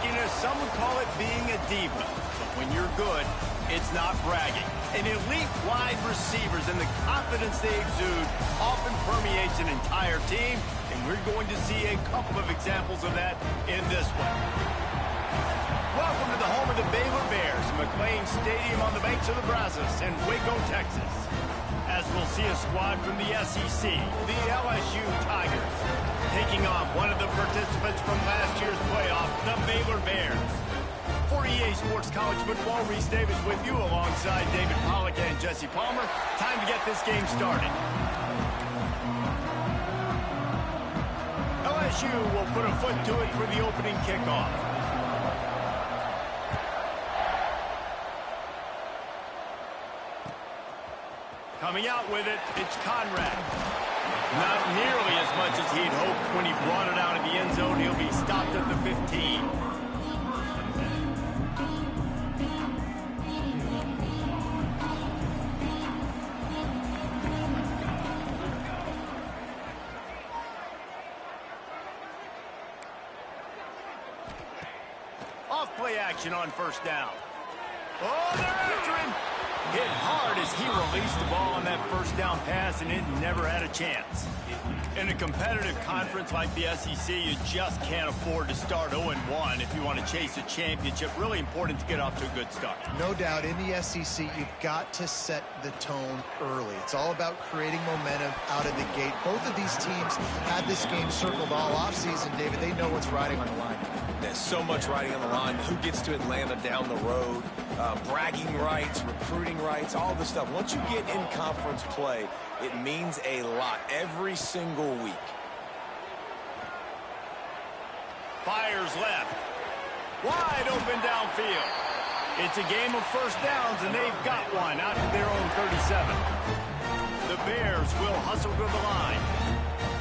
Shakiness, some would call it being a diva. But when you're good, it's not bragging. And elite wide receivers and the confidence they exude often permeates an entire team, and we're going to see a couple of examples of that in this one. Welcome to the home of the Baylor Bears, McLean Stadium on the banks of the Brazos in Waco, Texas. As we'll see a squad from the SEC, the LSU Tigers, taking on one of the participants from last year's playoff, the Baylor Bears. For EA Sports College Football, Reese Davis with you alongside David Pollack and Jesse Palmer. Time to get this game started. LSU will put a foot to it for the opening kickoff. Coming out with it, it's Conrad. Not nearly as much as he'd hoped when he brought it out of the end zone. He'll be stopped at the 15. Off play action on first down. Oh, they're after him. Hit hard as he released the ball on that first down pass, and it never had a chance. In a competitive conference like the SEC, you just can't afford to start 0-1 if you want to chase a championship. Really important to get off to a good start. No doubt, in the SEC, you've got to set the tone early. It's all about creating momentum out of the gate. Both of these teams had this game circled all offseason, David. They know what's riding on the line. There's so much riding on the line. Who gets to Atlanta down the road? Bragging rights, recruiting rights, all this stuff. Once you get in conference play, it means a lot every single week. Fires left. Wide open downfield. It's a game of first downs, and they've got one out to their own 37. The Bears will hustle to the line.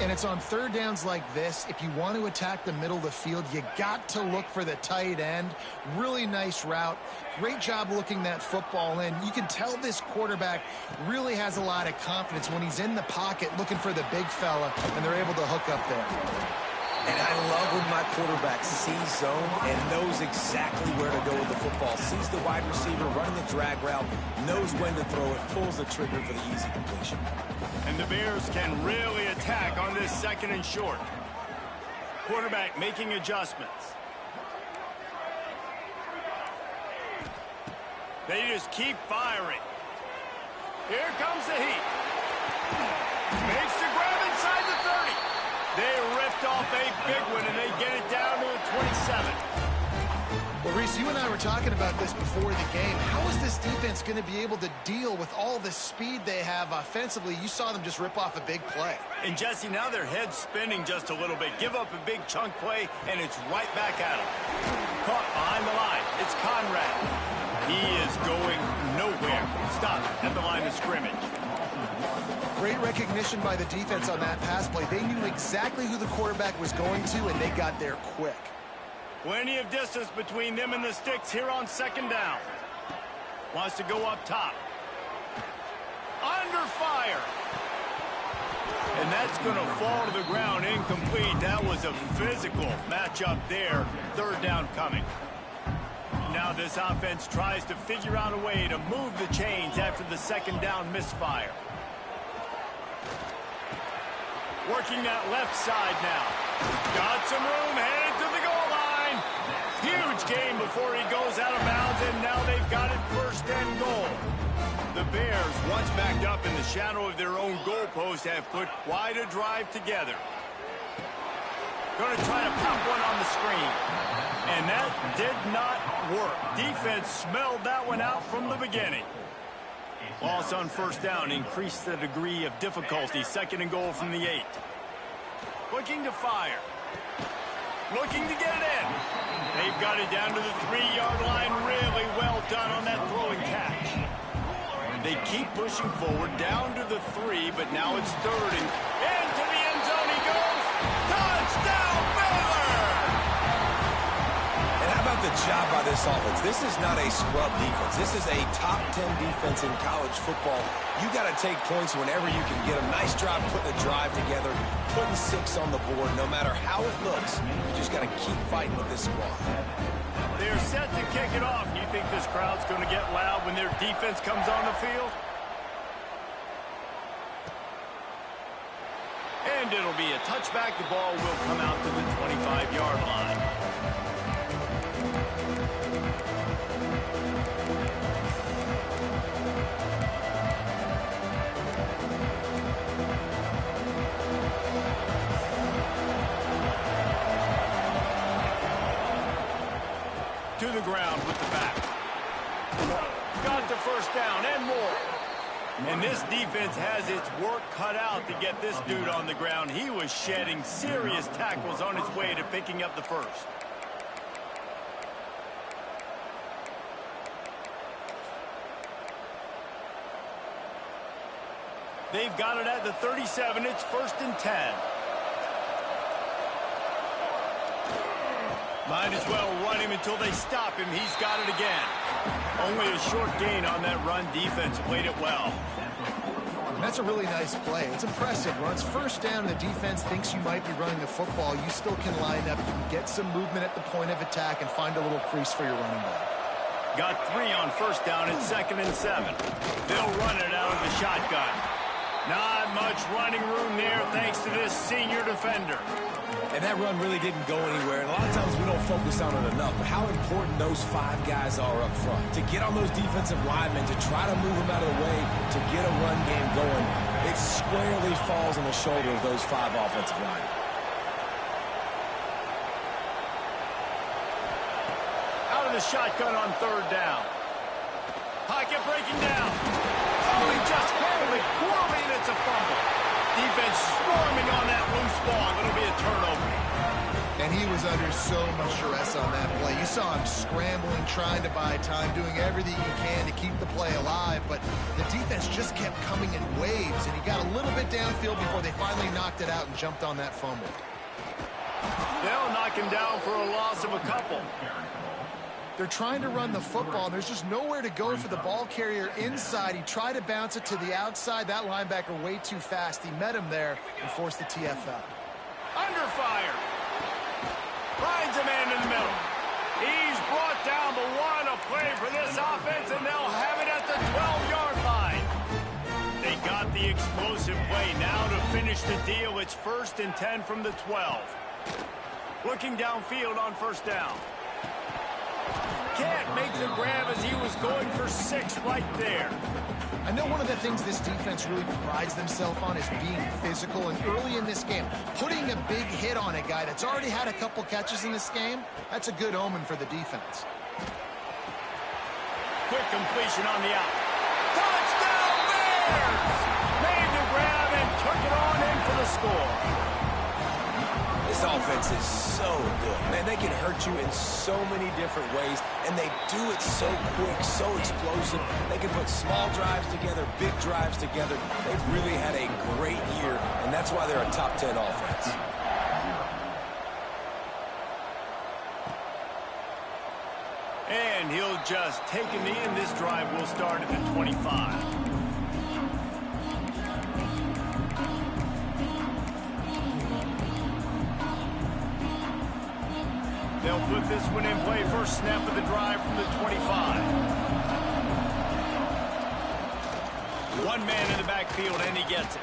And it's on third downs like this. If you want to attack the middle of the field, you got to look for the tight end. Really nice route. Great job looking that football in. You can tell this quarterback really has a lot of confidence when he's in the pocket looking for the big fella, and they're able to hook up there. And I love when my quarterback sees zone and knows exactly where to go with the football. Sees the wide receiver running the drag route, knows when to throw it, pulls the trigger for the easy completion. And the Bears can really attack on this second and short. Quarterback making adjustments. They just keep firing. Here comes the heat. Makes the grab inside the 30. They ripped off a big one, and they get it down to a 27. Well, Reese, you and I were talking about this before the game. How is this defense going to be able to deal with all the speed they have offensively? You saw them just rip off a big play. And, Jesse, now their head's spinning just a little bit. Give up a big chunk play, and it's right back at them. Caught behind the line. It's Conrad. He is going nowhere. Stop at the line of scrimmage. Great recognition by the defense on that pass play. They knew exactly who the quarterback was going to, and they got there quick. Plenty of distance between them and the sticks here on second down. Wants to go up top. Under fire. And that's going to fall to the ground incomplete. That was a physical matchup there. Third down coming. Now this offense tries to figure out a way to move the chains after the second down misfire. Working that left side now. Got some room, headed to the goal line. Huge gain before he goes out of bounds, and now they've got it first and goal. The Bears, once backed up in the shadow of their own goalpost, have put quite a drive together. Going to try to pop one on the screen. And that did not work. Defense smelled that one out from the beginning. Loss on first down increased the degree of difficulty. Second and goal from the 8. Looking to fire. Looking to get it in. They've got it down to the 3-yard line. Really well done on that throwing catch. They keep pushing forward down to the 3, but now it's third and into the end zone he goes. Touchdown, Baylor! And how about the good job by this offense. This is not a scrub defense. This is a top 10 defense in college football. You got to take points whenever you can get them. Nice job putting the drive together, putting 6 on the board. No matter how it looks, you just got to keep fighting with this squad. They're set to kick it off. You think this crowd's going to get loud when their defense comes on the field? And it'll be a touchback. The ball will come out to the 25-yard line. To the ground with the back. Got the first down and more. And this defense has its work cut out to get this dude on the ground. He was shedding serious tackles on his way to picking up the first. They've got it at the 37. It's 1st and 10. Might as well run him until they stop him. He's got it again. Only a short gain on that run. Defense played it well. That's a really nice play. It's impressive. When it's 1st down and the defense thinks you might be running the football, you still can line up. You can get some movement at the point of attack and find a little crease for your running back. Got 3 on 1st down. It's 2nd and 7. They'll run it out of the shotgun. Not much running room there thanks to this senior defender. And that run really didn't go anywhere. And a lot of times we don't focus on it enough. But how important those 5 guys are up front. To get on those defensive linemen, to try to move them out of the way, to get a run game going, it squarely falls on the shoulder of those 5 offensive linemen. Out of the shotgun on 3rd down. Pocket breaking down. Oh, he just handled it poorly, and it's a fumble. Defense swarming on that loose ball. It'll be a turnover. And he was under so much stress on that play. You saw him scrambling, trying to buy time, doing everything he can to keep the play alive. But the defense just kept coming in waves, and he got a little bit downfield before they finally knocked it out and jumped on that fumble. They'll knock him down for a loss of a couple. They're trying to run the football, and there's just nowhere to go for the ball carrier inside. He tried to bounce it to the outside. That linebacker way too fast. He met him there and forced the TFL. Under fire. Finds a man in the middle. He's brought down, but what a play for this offense, and they'll have it at the 12-yard line. They got the explosive play. Now to finish the deal, it's 1st and 10 from the 12. Looking downfield on 1st down. Can't make the grab as he was going for 6 right there. I know one of the things this defense really prides themselves on is being physical, and early in this game, putting a big hit on a guy that's already had a couple catches in this game, that's a good omen for the defense. Quick completion on the out. Touchdown Bears! Made the grab and took it on in for the score. This offense is so good. Man, they can hurt you in so many different ways, and they do it so quick, so explosive. They can put small drives together, big drives together. They've really had a great year, and that's why they're a top 10 offense. And he'll just take him in. This drive will start at the 25. They'll put this one in play. First snap of the drive from the 25. One man in the backfield, and he gets it.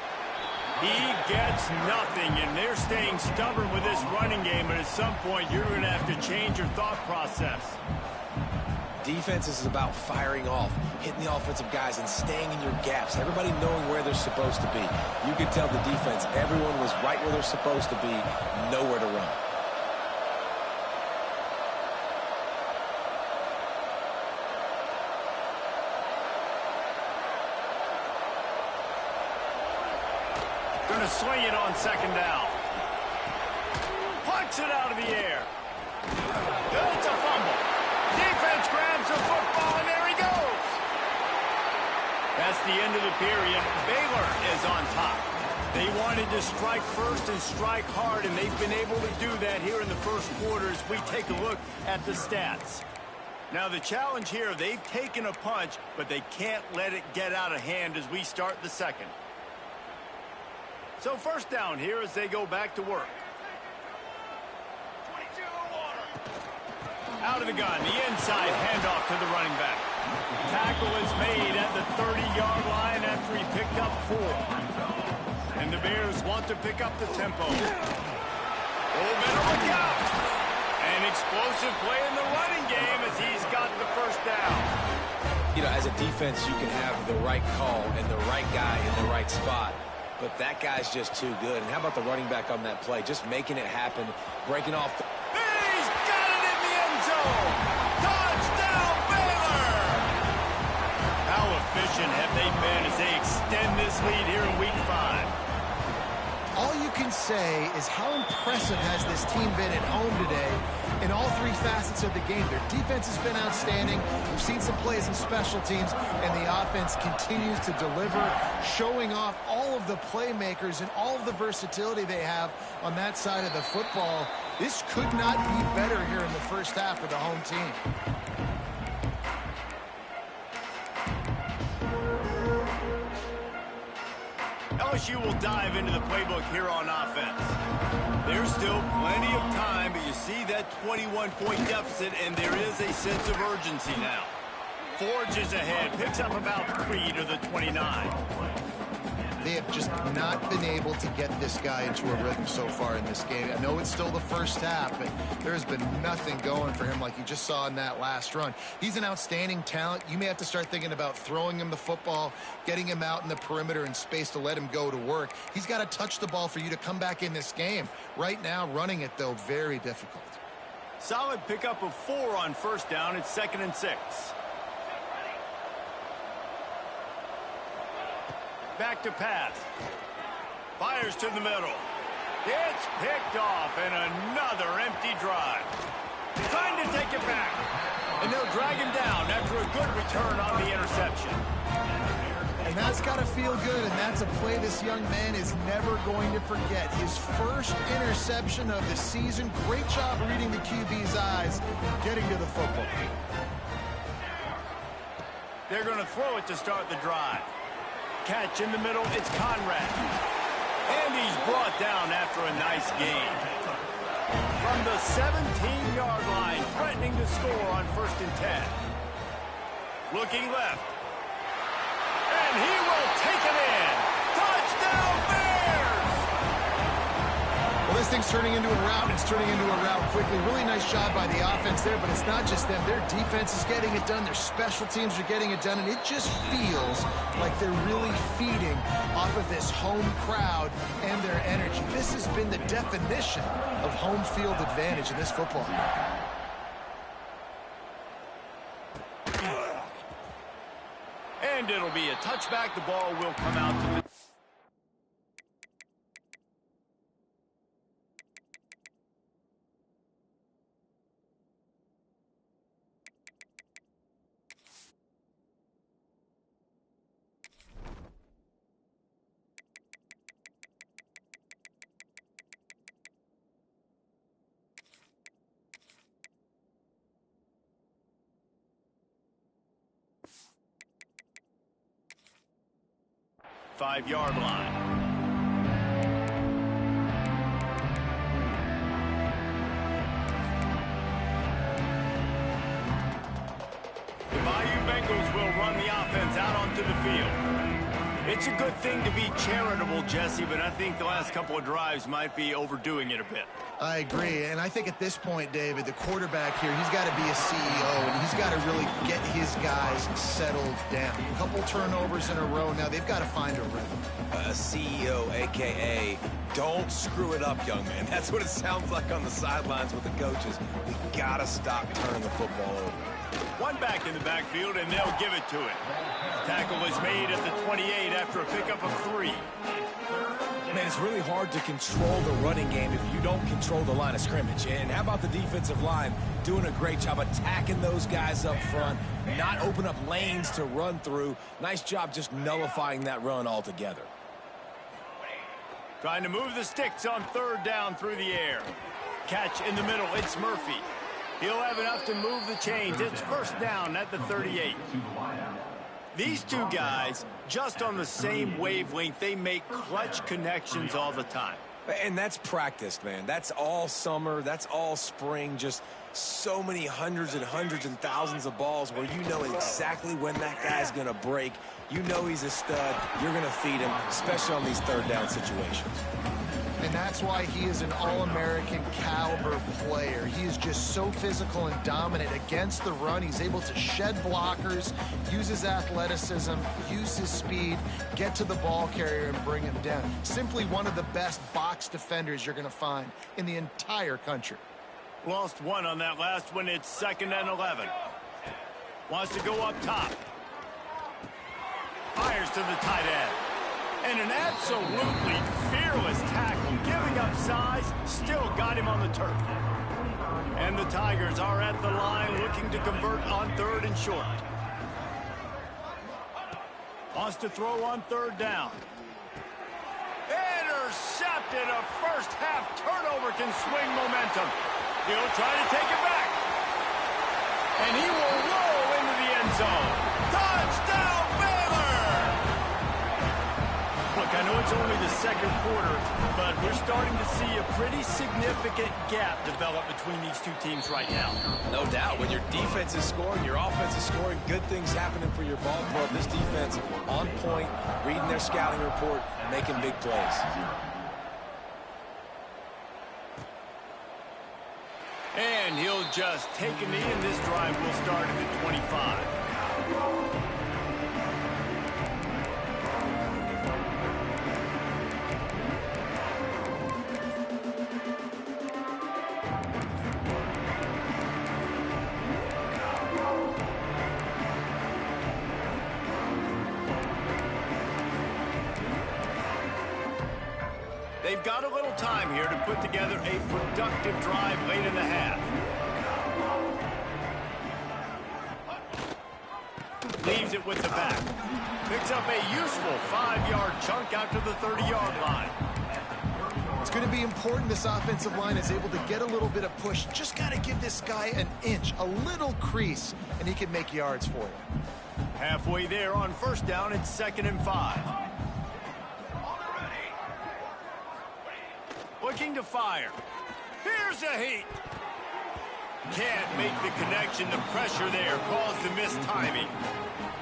He gets nothing, and they're staying stubborn with this running game, but at some point, you're going to have to change your thought process. Defense is about firing off, hitting the offensive guys, and staying in your gaps. Everybody knowing where they're supposed to be. You could tell the defense, everyone was right where they're supposed to be, nowhere to run. Going to swing it on 2nd down. Plucks it out of the air. It's a fumble. Defense grabs the football, and there he goes. That's the end of the period. Baylor is on top. They wanted to strike first and strike hard, and they've been able to do that here in the first quarter as we take a look at the stats. Now the challenge here, they've taken a punch, but they can't let it get out of hand as we start the second. So first down here as they go back to work. Out of the gun, the inside handoff to the running back. Tackle is made at the 30-yard line after he picked up 4. And the Bears want to pick up the tempo. Oh, better look out. An explosive play in the running game as he's got the first down. You know, as a defense, you can have the right call and the right guy in the right spot. But that guy's just too good. And how about the running back on that play? Just making it happen, breaking off. He's got it in the end zone. Touchdown, Baylor! How efficient have they been as they extend this lead here in Week 5? All you can say is how impressive has this team been at home today in all 3 facets of the game. Their defense has been outstanding. We've seen some plays in special teams, and the offense continues to deliver, showing off all of the playmakers and all of the versatility they have on that side of the football. This could not be better here in the first half for the home team. LSU will dive into the playbook here on offense. There's still plenty of time, but you see that 21-point deficit, and there is a sense of urgency now. Forges ahead, picks up about 3 to the 29. They have just not been able to get this guy into a rhythm so far in this game. I know it's still the first half, but there's been nothing going for him like you just saw in that last run. He's an outstanding talent. You may have to start thinking about throwing him the football, getting him out in the perimeter in space to let him go to work. He's got to touch the ball for you to come back in this game. Right now, running it, though, very difficult. Solid pickup of 4 on first down. It's 2nd and 6. Back to pass. Fires to the middle. It's picked off, and another empty drive. Trying to take it back. And they'll drag him down after a good return on the interception. And that's got to feel good, and that's a play this young man is never going to forget. His first interception of the season. Great job reading the QB's eyes, getting to the football. They're going to throw it to start the drive. Catch in the middle, it's Conrad. And he's brought down after a nice gain. From the 17-yard line, threatening to score on 1st and 10. Looking left. And he will take it in. Touchdown, Bears! Well, this thing's turning into a route, and it's turning into a route quickly. Really nice job by the offense there, but it's not just them. Their defense is getting it done. Their special teams are getting it done, and it just feels like they're really feeding off of this home crowd and their energy. This has been the definition of home field advantage in this football game. And it'll be a touchback. The ball will come out to the... Five-yard line. The Bayou Bengals will run the offense out onto the field. It's a good thing to be charitable, Jesse, but I think the last couple of drives might be overdoing it a bit. I agree, and I think at this point, David, the quarterback here, he's got to be a CEO, and he's got to really get his guys settled down. A couple turnovers in a row now. They've got to find a rhythm. A CEO, a.k.a. don't screw it up, young man. That's what it sounds like on the sidelines with the coaches. We got to stop turning the football over. One back in the backfield, and they'll give it to him. Tackle is made at the 28 after a pickup of 3. Man, it's really hard to control the running game if you don't control the line of scrimmage. And how about the defensive line doing a great job attacking those guys up front, not open up lanes to run through. Nice job just nullifying that run altogether. Trying to move the sticks on third down through the air. Catch in the middle. It's Murphy. He'll have enough to move the chains. It's first down at the 38. These two guys, just on the same wavelength, they make clutch connections all the time. And that's practiced, man. That's all summer. That's all spring. Just so many hundreds and thousands of balls where you know exactly when that guy's going to break. You know he's a stud. You're going to feed him, especially on these third down situations. And that's why he is an All-American caliber player. He is just so physical and dominant against the run. He's able to shed blockers, use his athleticism, use his speed, get to the ball carrier and bring him down. Simply one of the best box defenders you're going to find in the entire country. Lost one on that last one. It's 2nd and 11. Wants to go up top. Fires to the tight end. And an absolutely fearless tackle, giving up size, still got him on the turf. And the Tigers are at the line looking to convert on 3rd and short. Wants to throw on 3rd down. Intercepted. A first half turnover can swing momentum. He'll try to take it back. And he will roll into the end zone. Touchdown, Baylor! Look, I know it's only the 2nd quarter, but we're starting to see a pretty significant gap develop between these two teams right now. No doubt. When your defense is scoring, your offense is scoring, good things happening for your ball club. This defense on point, reading their scouting report, making big plays. And he'll just take a knee, and this drive will start at the 25. They've got a little time here to put together a productive drive late in the half. Leaves it with the back. Picks up a useful 5-yard chunk out to the 30-yard line. It's going to be important this offensive line is able to get a little bit of push. Just got to give this guy an inch, a little crease, and he can make yards for you. Halfway there on 1st down, it's 2nd and 5. Looking to fire. Here's a heat. Can't make the connection. The pressure there caused the missed timing.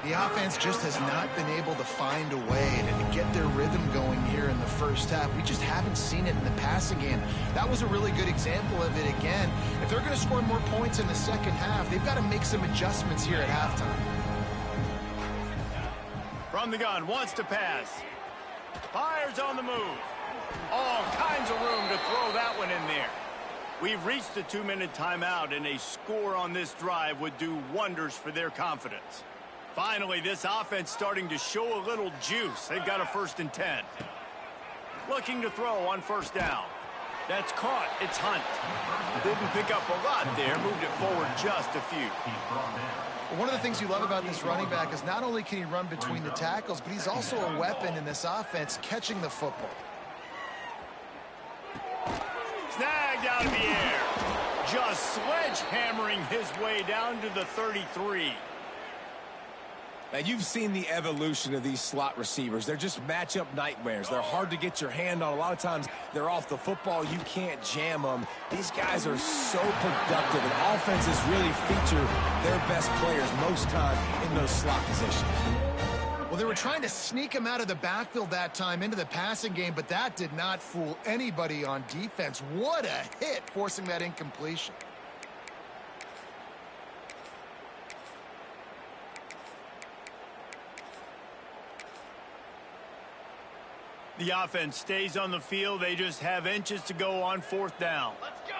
The offense just has not been able to find a way to get their rhythm going here in the first half. We just haven't seen it in the passing game. That was a really good example of it again. If they're going to score more points in the second half, they've got to make some adjustments here at halftime. From the gun, wants to pass. Fires on the move. All kinds of room to throw that one in there. We've reached the 2-minute timeout, and a score on this drive would do wonders for their confidence. Finally, this offense starting to show a little juice. They've got a 1st and 10. Looking to throw on 1st down. That's caught. It's Hunt. Didn't pick up a lot there. Moved it forward just a few. One of the things you love about this running back is not only can he run between the tackles, but he's also a weapon in this offense catching the football. Snagged out of the air. Just sledgehammering his way down to the 33. Now, you've seen the evolution of these slot receivers. They're just matchup nightmares. They're hard to get your hand on. A lot of times, they're off the football. You can't jam them. These guys are so productive, and offenses really feature their best players most time in those slot positions. Well, they were trying to sneak him out of the backfield that time into the passing game, but that did not fool anybody on defense. What a hit, forcing that incompletion. The offense stays on the field. They just have inches to go on 4th down. Let's go.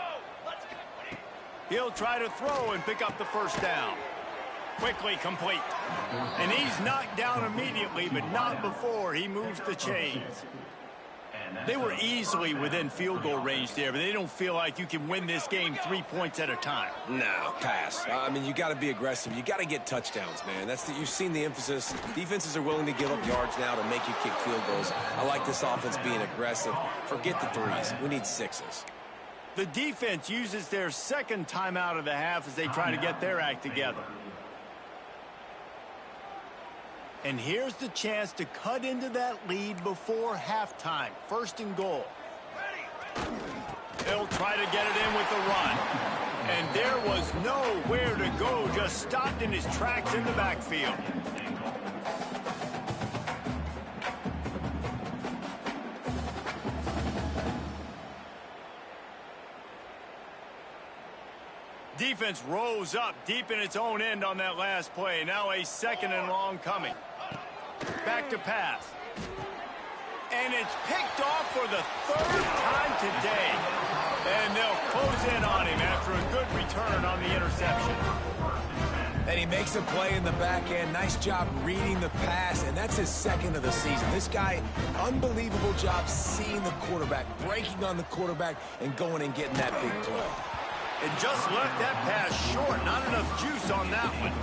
Let's go. He'll try to throw and pick up the 1st down. Quickly complete. And he's knocked down immediately, but not before he moves the chains. They were easily within field goal range there, but they don't feel like you can win this game 3 points at a time. No, pass. I mean, you got to be aggressive. You got to get touchdowns, man. You've seen the emphasis. Defenses are willing to give up yards now to make you kick field goals. I like this offense being aggressive. Forget the threes. We need sixes. The defense uses their second timeout of the half as they try to get their act together. And here's the chance to cut into that lead before halftime. First and goal. They'll try to get it in with the run. And there was nowhere to go, just stopped in his tracks in the backfield. Defense rose up deep in its own end on that last play. Now a second and long coming. Back to pass. And it's picked off for the third time today. And they'll close in on him after a good return on the interception. And he makes a play in the back end. Nice job reading the pass, and that's his second of the season. This guy, unbelievable job seeing the quarterback, breaking on the quarterback, and going and getting that big play. And just left that pass short. Not enough juice on that one.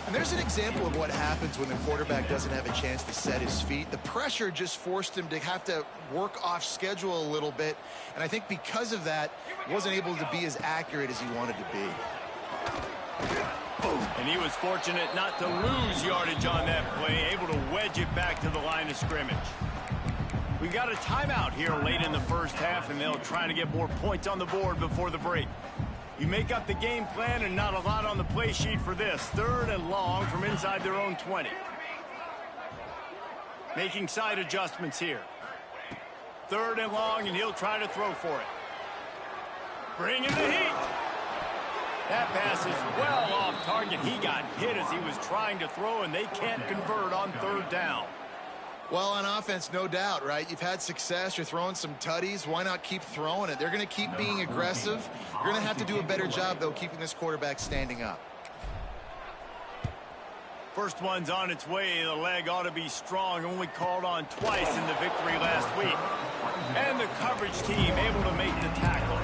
And there's an example of what happens when the quarterback doesn't have a chance to set his feet. The pressure just forced him to have to work off schedule a little bit. And I think because of that, he wasn't able to be as accurate as he wanted to be. And he was fortunate not to lose yardage on that play, able to wedge it back to the line of scrimmage. We got a timeout here late in the first half, and they'll try to get more points on the board before the break. You make up the game plan and not a lot on the play sheet for this. Third and long from inside their own 20. Making side adjustments here. Third and long, and he'll try to throw for it. Bringing the heat. That pass is well off target. He got hit as he was trying to throw, and they can't convert on third down. Well, on offense, no doubt, right? You've had success. You're throwing some tutties. Why not keep throwing it? They're going to keep being aggressive. You're going to have to do a better job, though, keeping this quarterback standing up. First one's on its way. The leg ought to be strong. Only called on twice in the victory last week. And the coverage team able to make the tackle.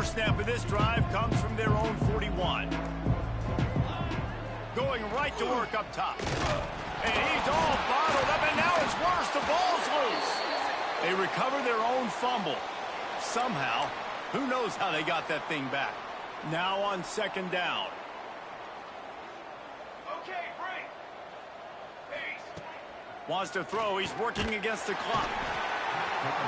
Snap of this drive comes from their own 41. Going right to work up top. And he's all bottled up, and now it's worse. The ball's loose. They recover their own fumble. Somehow, who knows how they got that thing back. Now on second down. Okay, break. Wants to throw. He's working against the clock.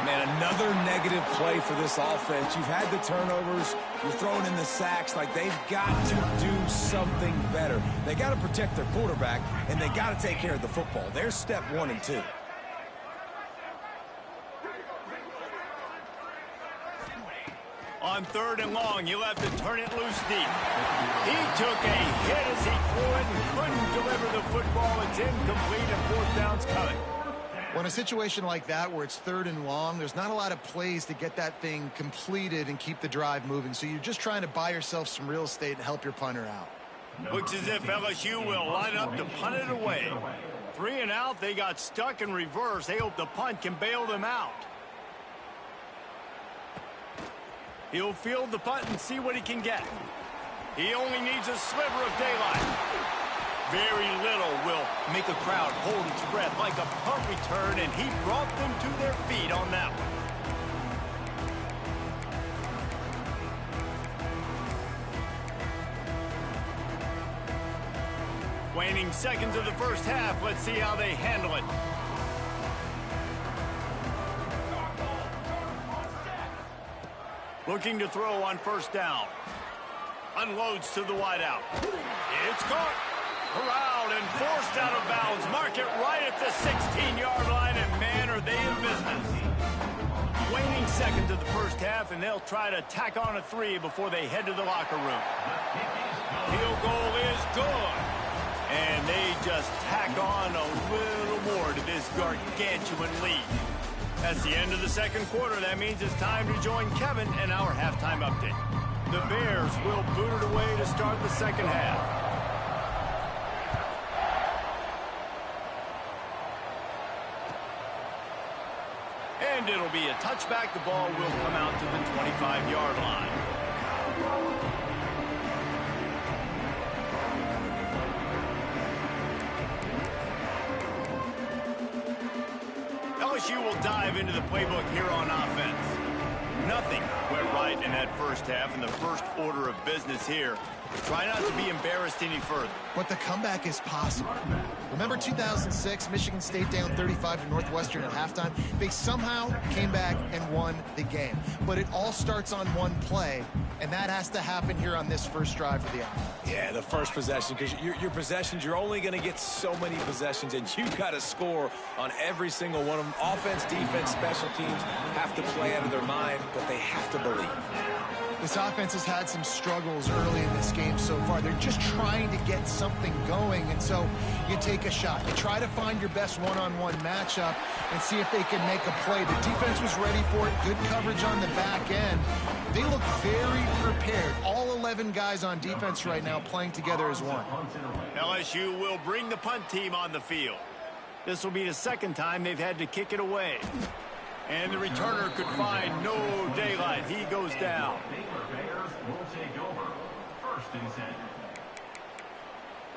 Man, another negative play for this offense. You've had the turnovers. You're throwing in the sacks. Like, they've got to do something better. They got to protect their quarterback, and they got to take care of the football. There's step 1 and 2. On third and long, you'll have to turn it loose deep. He took a hit as he threw it and couldn't deliver the football. It's incomplete, and fourth down's coming. Well, in a situation like that where it's third and long, there's not a lot of plays to get that thing completed and keep the drive moving. So you're just trying to buy yourself some real estate and help your punter out. Looks as if LSU will line up to punt it away. 3 and out, they got stuck in reverse. They hope the punt can bail them out. He'll field the punt and see what he can get. He only needs a sliver of daylight. Very little will make a crowd hold its breath like a punt return, and he brought them to their feet on that one. Waning seconds of the first half. Let's see how they handle it. Looking to throw on first down. Unloads to the wideout. It's caught. Corralled and forced out of bounds. Mark it right at the 16-yard line, and man, are they in business. Waning seconds of the first half, and they'll try to tack on a 3 before they head to the locker room. Field goal is good. And they just tack on a little more to this gargantuan lead. That's the end of the second quarter. That means it's time to join Kevin in our halftime update. The Bears will boot it away to start the second half. And it'll be a touchback. The ball will come out to the 25-yard line. LSU will dive into the playbook here on offense. Nothing went right in that first half, and the first order of business here. Try not to be embarrassed any further. But the comeback is possible. Remember 2006, Michigan State down 35 to Northwestern at halftime? They somehow came back and won the game. But it all starts on one play, and that has to happen here on this first drive for the offense. Yeah, the first possession, because your possessions, you're only going to get so many possessions, and you've got to score on every single one of them. Offense, defense, special teams have to play out of their mind, but they have to believe. This offense has had some struggles early in this game so far. They're just trying to get something going, and so you take a shot. You try to find your best one-on-one matchup and see if they can make a play. The defense was ready for it. Good coverage on the back end. They look very prepared. All 11 guys on defense right now playing together as one. LSU will bring the punt team on the field. This will be the second time they've had to kick it away. And the returner could find no daylight. He goes down. Bears will take over. 1st and 10.